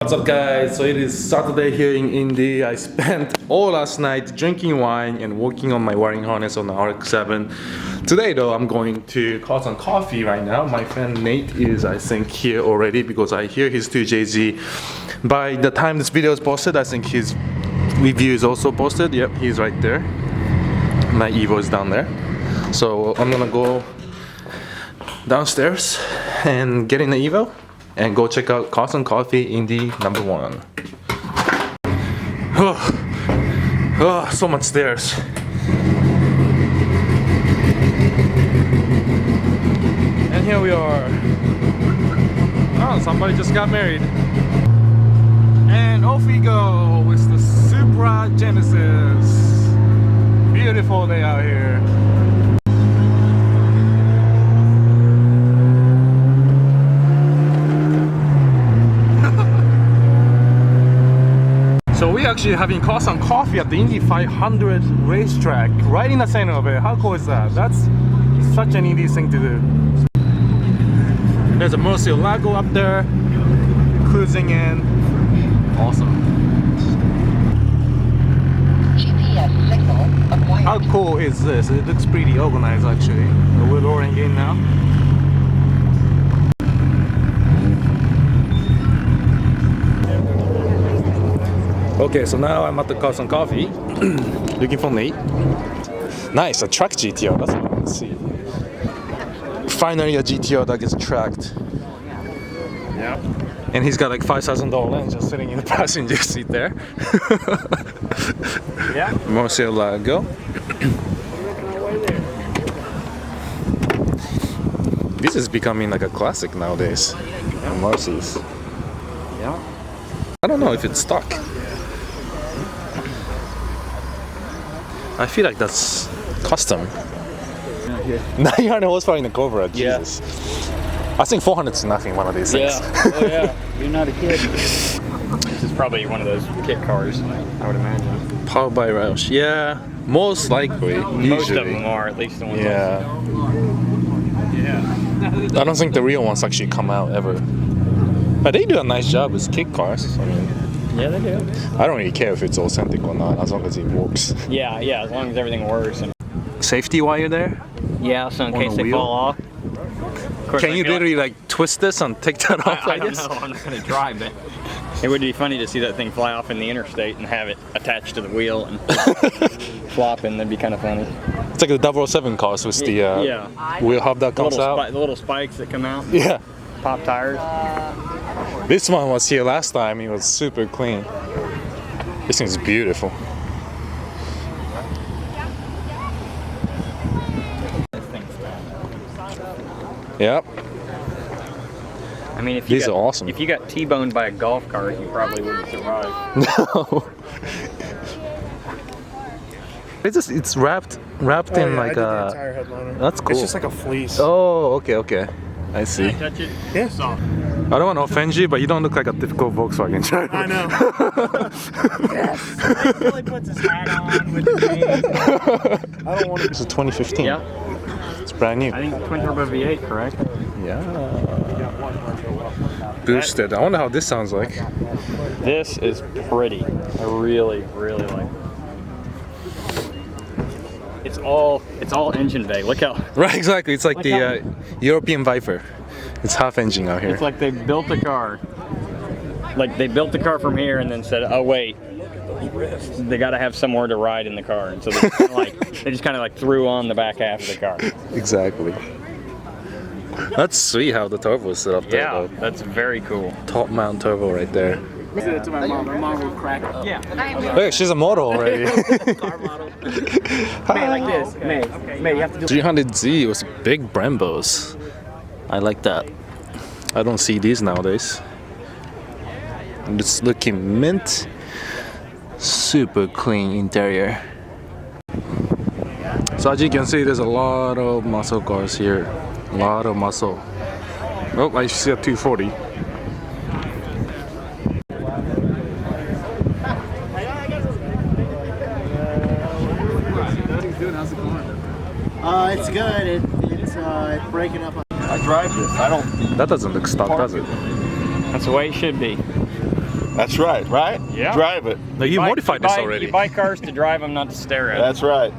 What's up guys, so it is Saturday here in Indy. I spent all last night drinking wine and working on my wiring harness on the RX7. Today though, I'm going to call some coffee right now. My friend Nate is I think here already because I hear his 2JZ. By the time this video is posted, I think his review is also posted. Yep, he's right there. My Evo is down there. So I'm gonna go downstairs and get in the Evo and go check out Carson Coffee Indy #1. Oh, so much stairs. And here we are. Oh, somebody just got married. And off we go with the Supra Genesis. Beautiful day out here. So we're actually having Carson Coffee at the Indy 500 racetrack, right in the center of it. How cool is that? That's such an Indy thing to do. There's a Murcielago up there, cruising in. Awesome. GPS signal acquired. How cool is this? It looks pretty organized actually. We're lowering in now. Okay, so now I'm at the Carson Coffee, looking for Nate. Nice, a track GTO, that's what I want to see. Finally a GTO that gets tracked. Yeah. And he's got like $5,000 lens just sitting in the passenger seat there. Yeah. Murcielago. This is becoming like a classic nowadays. Mercies. Yeah. I don't know if it's stock. I feel like that's custom. 900 horsepower in the Cobra, Jesus. I think 400 is nothing one of these things. Yeah, oh yeah, you're not a kid. This is probably one of those kit cars, I would imagine. Powered by Roush, yeah, most likely. Most usually. of them are, at least the ones. Yeah. I don't think the real ones actually come out ever. But they do a nice job with kit cars. I mean, yeah, they do. I don't really care if it's authentic or not, as long as it works. Yeah, as long as everything works. And Safety wire there? yeah, so in On case the they wheel? fall off. Course, Can you literally like twist this and take that off? I don't know, I'm not going to try, but it would be funny to see that thing fly off in the interstate and have it attached to the wheel and flopping. That'd be kind of funny. It's like the 007 cars with the wheel hub that comes out. The little spikes that come out. Yeah. Pop tires. This one was here last time. It was super clean. This thing's beautiful. Yep. I mean, These are awesome. If you got T-boned by a golf cart, you probably wouldn't survive. No. It's wrapped in like a tire headliner. That's cool. It's just like a fleece. Oh, okay. I see. Can I touch it? Yeah. I don't want to offend you, but you don't look like a typical Volkswagen driver. I know. Yes. He really puts his hat on with the name. I don't want to. This is 2015. Yeah. It's brand new. I think twin turbo V8, correct? Yeah. Boosted. I wonder how this sounds like. This is pretty. I really like it. It's all engine bay. Look how. Right, exactly. It's like Look the European Viper. It's half engine out here. It's like they built a car. Like they built the car from here and then said, oh wait, they got to have somewhere to ride in the car, and so they just kind of like threw on the back half of the car. Exactly. That's sweet how the turbo is set up there. Yeah, Though. that's very cool. Top mount turbo right there. I said it to my mom. My mom will crack up. Yeah. Look, she's a model already. Car model. May, like this. May, you have to do 300Z was big Brembos. I like that. I don't see these nowadays. And it's looking mint. Super clean interior. So as you can see, there's a lot of muscle cars here. A lot of muscle. Oh, I see a 240. It's good. It's breaking up. I drive this. I don't. That doesn't look stock, does it? That's the way it should be. That's right, right? Yeah. Drive it. No, you modified this already. You buy cars to drive them, not to stare at them. That's right.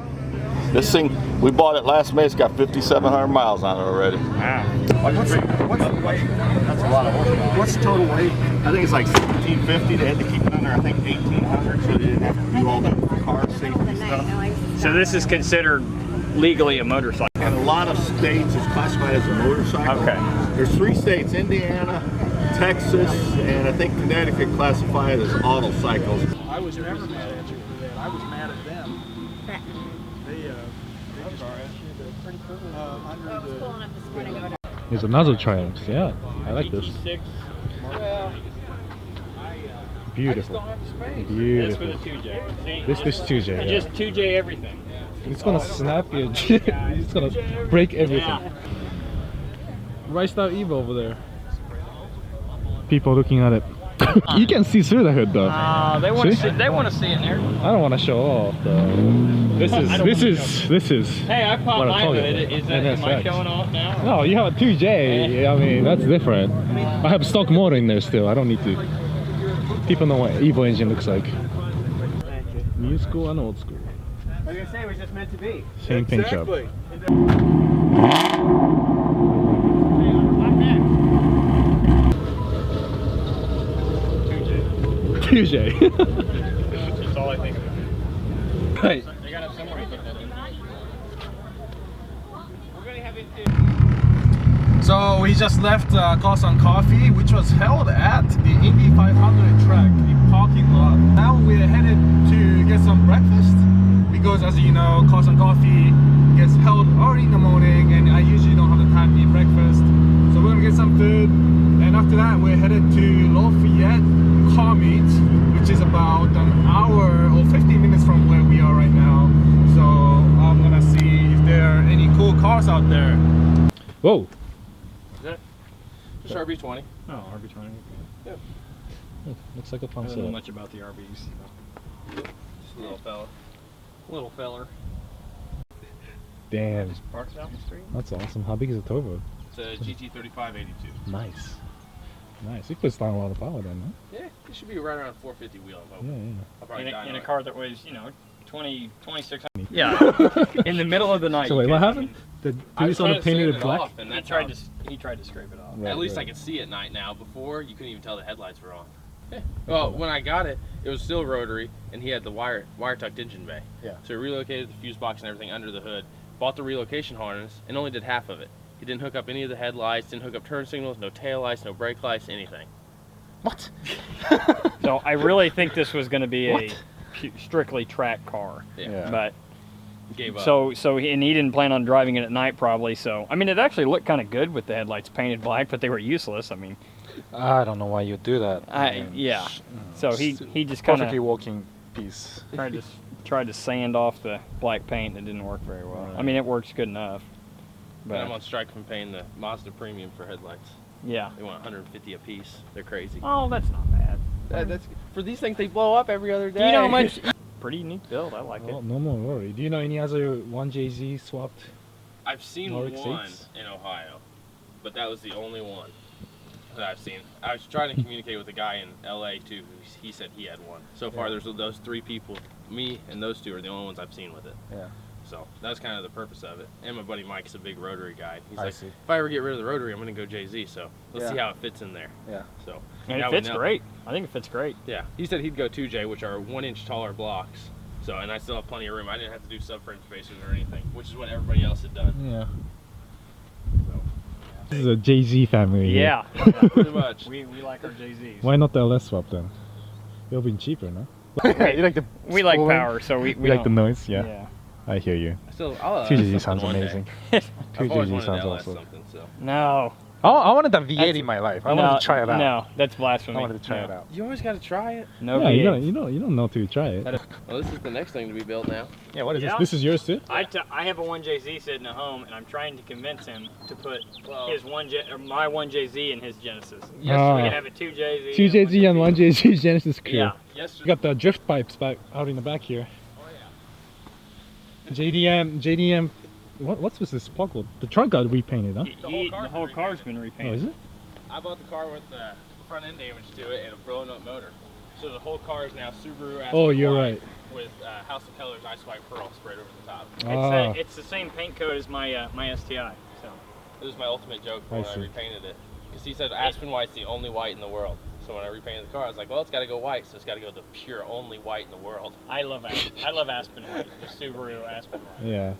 This thing, we bought it last May. It's got 5,700 miles on it already. Wow. What's the weight? That's a lot of horsepower. What's the total weight? I think it's like 1,750. They had to keep it under, I think, 1,800, so they didn't have to do all the car safety stuff. So this is considered legally a motorcycle. In a lot of states, it's classified as a motorcycle. Okay. There's 3 states: Indiana, Texas, and I think Connecticut classify it as auto cycles. I was never mad at you for that. I was mad at them. They just under the. There's another Triumph. Yeah, I like this. Beautiful. This for the Beautiful. 2J. See? This is 2J. And Yeah. just 2J everything. It's gonna snap you. It's gonna break everything. Yeah. Right Star Evo over there. People looking at it. You can see through the hood though. They want to See? see. They want to see in there. I don't want to show off though. This is. Hey, I popped What I my told you. hood. Is that am I NSX. showing off now? No, you have a 2J. I mean, that's different. I have stock motor in there still. I don't need to. People know what Evo engine looks like. New school and old school. I was gonna say it was just meant to be. Same paint job. 2J. That's all I think about. Right. They gotta have somewhere to put that in. We're gonna have it. So we just left Cars on Coffee, which was held at the Indy 500 track in parking lot. Now we're headed to get some breakfast because, as you know, Cars on Coffee gets held early in the morning, and I usually don't have the time to eat breakfast. So we're gonna get some food, and after that we're headed to Lafayette Car Meet, which is about an hour or 15 minutes from where we are right now. So I'm gonna see if there are any cool cars out there. Whoa. Just RB20. Oh, RB20. Looks like a I fun don't know setup. much about the RBs. Just a little fella. Little feller. Damn, Parked down the street. that's awesome. How big is the turbo? It's a GT3582. Nice. Nice. It puts down a lot of power then, huh? Yeah, it should be right around 450 wheel. I'm hoping. Yeah, I'll probably die In a on car that weighs, 2600. Yeah. In the middle of the night. So wait, you what can't happened? Did I you was sort trying of to painted sand it black? off, and He that's tried how- to. He tried to scrape it off. Right, At least right. I could see at night now. Before, you couldn't even tell the headlights were on. Well, when I got it, it was still rotary, and he had the wire tucked engine bay. Yeah. So he relocated the fuse box and everything under the hood, bought the relocation harness, and only did half of it. He didn't hook up any of the headlights, didn't hook up turn signals, no tail lights, no brake lights, anything. What? So I really think this was going to be a strictly track car. Yeah. But Gave up. so he didn't plan on driving it at night probably. So I mean, it actually looked kind of good with the headlights painted black, but they were useless. I mean, I don't know why you do that. yeah. So he just kind Perfectly of working piece. tried to sand off the black paint. It didn't work very well. I mean, it works good enough. And I'm But on strike from paying the Mazda premium for headlights. yeah. They want 150 a piece. They're crazy. Oh, that's not bad. That's for these things. They blow up every other day. Do you know how much? Pretty neat build. I like Well, it. no more worry. Do you know any other 1JZ swapped? I've seen RX8s? one in Ohio, but that was the only one that I've seen. I was trying to communicate with a guy in LA too. He said he had one. So far, there's those 3 people. Me and those 2 are the only ones I've seen with it. Yeah. So that's kind of the purpose of it. And my buddy Mike's a big rotary guy. He's I like, see. if I ever get rid of the rotary, I'm gonna go JZ. So let's see Yeah. how it fits in there. Yeah. So And now it we fits know. great. I think it fits great. Yeah, he said he'd go 2J, which are 1 inch taller blocks. So, and I still have plenty of room. I didn't have to do subframe spacers or anything, which is what everybody else had done. Yeah. So, This is a JZ family. here. Yeah. pretty much. we like our JZs. Why not the LS swap then? It'll be cheaper, no? You like the We like spooling? power, so we You like the don't- noise? Yeah. Yeah. I hear you. Still, I'll 2JZ something sounds one day. amazing. I've always 2JZ wanted sounds to LS awesome. something, so. No. I wanted a V8 That's- in my life. I no, wanted to try it out. No, that's blasphemy. I wanted to try No. it out. You always got to try it. No Yeah, V8. you don't know till you try it. Well, this is the next thing to be built now. Yeah, what is Yeah. This is yours too? I have a 1JZ sitting at home, and I'm trying to convince him to put Well- his my 1JZ in his Genesis. Yes, Ah. We can have a 2JZ. 2JZ and 1JZ Genesis crew. Yeah. We Yesterday. got the drift pipes back out in the back here. Oh yeah. JDM. What's with this sparkle? The trunk got repainted, huh? The whole car's been Oh, repainted. is it? I bought the car with the front end damage to it and a blown up motor. So the whole car is now Subaru. Oh, you're White right. With House of Colors Ice White Pearl sprayed over the top. Ah, It's the same paint coat as my my STI. So It was my ultimate joke I when I see. repainted it. Because he said Aspen White's the only white in the world. So when I repainted the car, I was like, well, it's got to go white, so it's got to go the pure only white in the world. I love Aspen White, the Subaru Aspen White. yeah.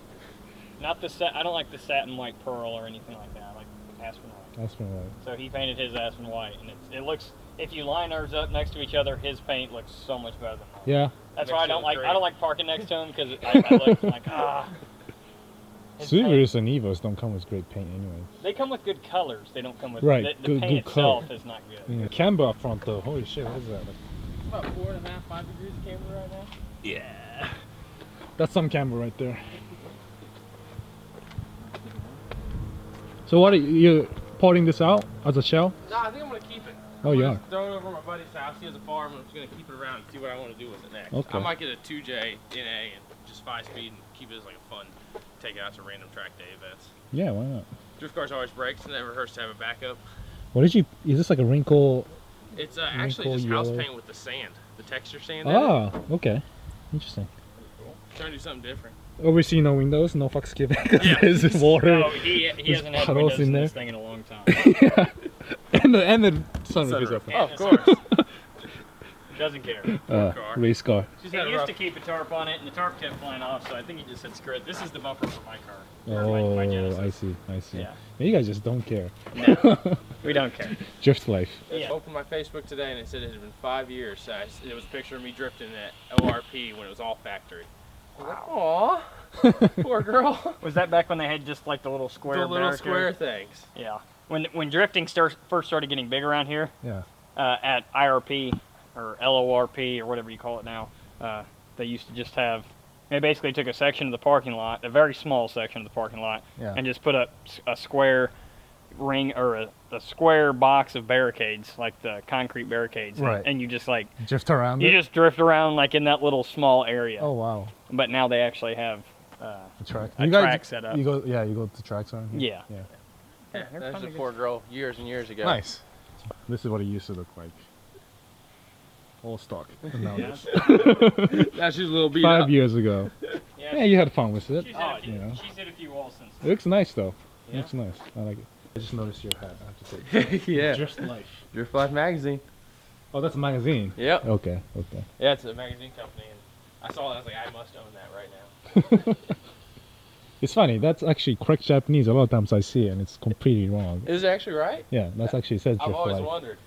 Not the I don't like the satin white pearl or anything like that. I like Aspen White. That's been right. So he painted his Aspen White, and it looks. If you line ours up next to each other, his paint looks so much better than mine. Yeah. That's Makes why I it don't look like great. parking next to him because I look like his paint- Subarus and Evos don't come with great paint anyway. They come with good colors. They don't come with Right, The good- paint good color. itself is not good. Yeah. Camber up front though. Holy shit, what is that? Like, About 4.5, 5 degrees of camber right now. yeah. That's some camber right there. So what are you pouring this out as a shell? No, I think I'm going to keep it. Oh, I'm yeah. gonna Throw it over to my buddy's house. He has a farm, and I'm just going to keep it around and see what I want to do with it next. Okay. I might get a 2J NA and just 5-speed and keep it as like a fun take it out to random track day events. Yeah, why not? Drift cars always breaks, and it never hurts to have a backup. What did you? Is this like a wrinkle? It's actually Wrinkle just house yellow. paint with the sand, the texture sand. in it. Ah, okay. Interesting. Trying to do something different. Obviously no windows, no fucks given. Yeah. There's water. No, he hasn't had puddles windows in in there. this thing in a long time. Yeah. and the sunroof is Sunroof. open. Oh, of course. Doesn't care. car. Race car. She's He had a used rough. to keep a tarp on it, and the tarp kept flying off, so I think he just said, screw it. This is the bumper for my car. Or Oh, my Genesis. I see. I see. Yeah. You guys just don't care. No, we don't care. Drift life. I Yeah. opened my Facebook today and it said it had been 5 years. So it was a picture of me drifting at ORP when it was all factory. Aww, poor girl. Was that back when they had just like the little square The little barricade? square things. Yeah. When drifting first started getting big around here, Yeah. at IRP or LORP or whatever you call it now, they used to just have. They basically took a section of the parking lot, a very small section of the parking lot, Yeah. and just put up a square ring or a square box of barricades, like the concrete barricades. Right. And you just like Drift around you it. just drift around like in that little small area. Oh wow. But now they actually have. The track. A You guys- track set up. You go. Yeah. You go to tracks around here. Yeah. Yeah. Yeah, they're that's fun a to poor girl years and years ago. Nice. This is what it used to look like. All stock. And now Yeah. this. That's just a little beat 5 up. years ago. Yeah, Yeah, you had fun with it. she's had a few, you know. she's hit a few walls since. It looks nice though. It Yeah. looks nice. I like it. I just noticed your hat. I have to take. Yeah. Drift life. Drift Life magazine. Oh, that's a magazine. Yep. Okay. Okay. Yeah, it's a magazine company, and I saw it. I was like, I must own that right now. It's funny. That's actually correct Japanese. A lot of times I see it and it's completely wrong. Is it actually right? Yeah, that's actually says I've drift always life. wondered.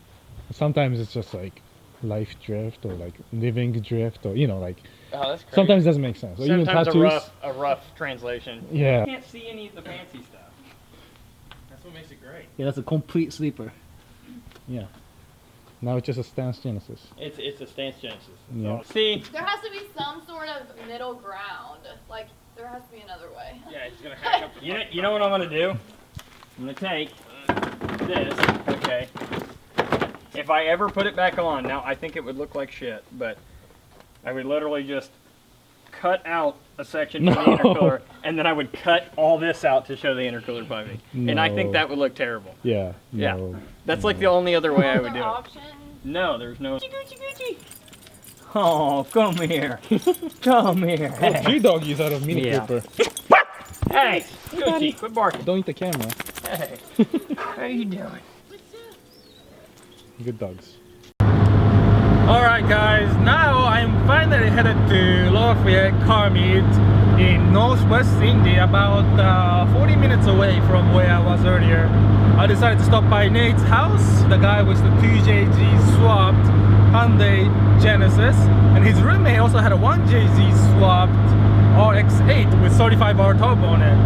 Sometimes it's just like life drift or like living drift or like Oh, that's crazy. sometimes it doesn't make sense. Or even Sometimes tattoos. a rough translation. Yeah. You can't see any of the fancy stuff. That's what makes it great. Yeah, that's a complete sleeper. Yeah. Now it's just a stance Genesis. It's a stance Genesis. Yeah. So, see, There has to be some sort of middle ground. Like, there has to be another way. Yeah, he's gonna hack up. you know what I'm gonna do? I'm gonna take this. Okay. If I ever put it back on, now I think it would look like shit, but I would literally just cut out a section for the No. intercooler, and then I would cut all this out to show the intercooler piping. And I think No. that would look terrible. Yeah. Yeah. No. That's like the only other way I would Other do it. options? No, there's no. Gucci, Gucci. Oh, come here. Come here. Oh, three doggies out of Mini Yeah. Cooper. Hey, Gucci, quit barking. Don't eat the camera. Hey, how you doing? Good dogs. Alright guys, now I'm finally headed to Lafayette Car Meet in Northwest Indy, about 40 minutes away from where I was earlier. I decided to stop by Nate's house, the guy with the 2JZ swapped Hyundai Genesis, and his roommate also had a 1JZ swapped RX8 with 35-hour turbo on it.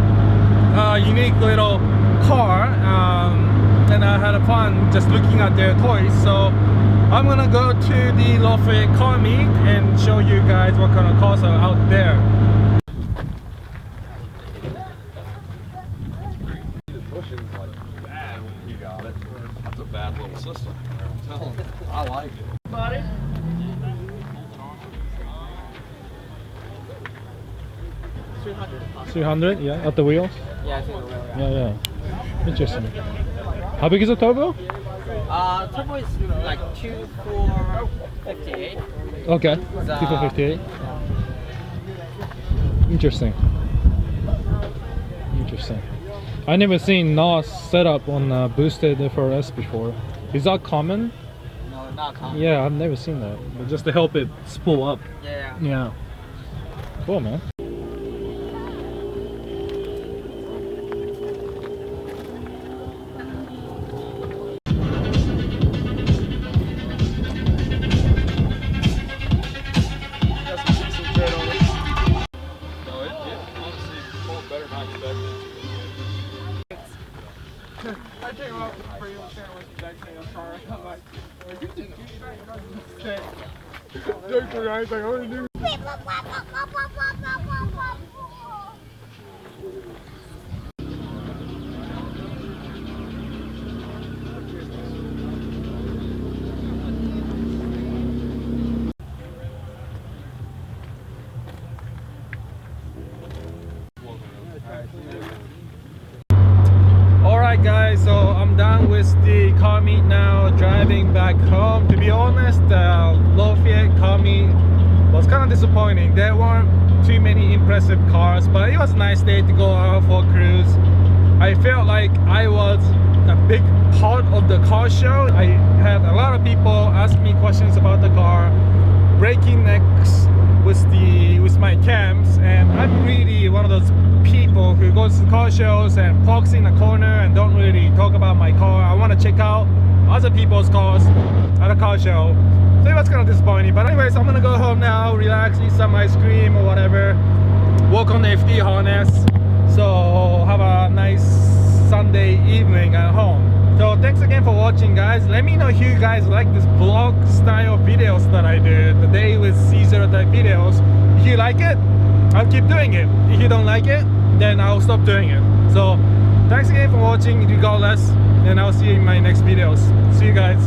Unique little car, and I had fun just looking at their toys. So I'm gonna go to the Lafayette Car Meet and show you guys what kind of cars are out there. You got it. That's a bad little system. I'm telling you. I like it. 300, yeah, at the wheels? Yeah, I think it will. Yeah, yeah. Interesting. How big is the turbo? Turbo is like 2458. Okay. T458. Interesting. Interesting. I never seen NOS setup on boosted FRS before. Is that common? No, not common. Yeah, I've never seen that. But just to help it spool up. Yeah. Yeah. Cool, man. I came up for you and Sharon was actually in the car. I'm like, joke for guys, like, I already knew. Alright guys, so I'm done with the car meet now, driving back home. To be honest, Lafayette car meet was kind of disappointing. There weren't too many impressive cars, but it was a nice day to go out for a cruise. I felt like I was a big part of the car show. I had a lot of people ask me questions about the car, breaking necks with my cams, and I'm really one of those people who goes to car shows and parks in a corner and don't really talk about my car. I want to check out other people's cars at a car show. So it was kind of disappointing, but anyways, I'm gonna go home now, relax, eat some ice cream or whatever, work on the FD harness. So have a nice Sunday evening at home. So thanks again for watching, guys. Let me know if you guys like this vlog style videos that I do, the day with CZero.Today videos. If you like it, I'll keep doing it. If you don't like it, then I'll stop doing it. So thanks again for watching, regardless, and I'll see you in my next videos. See you guys.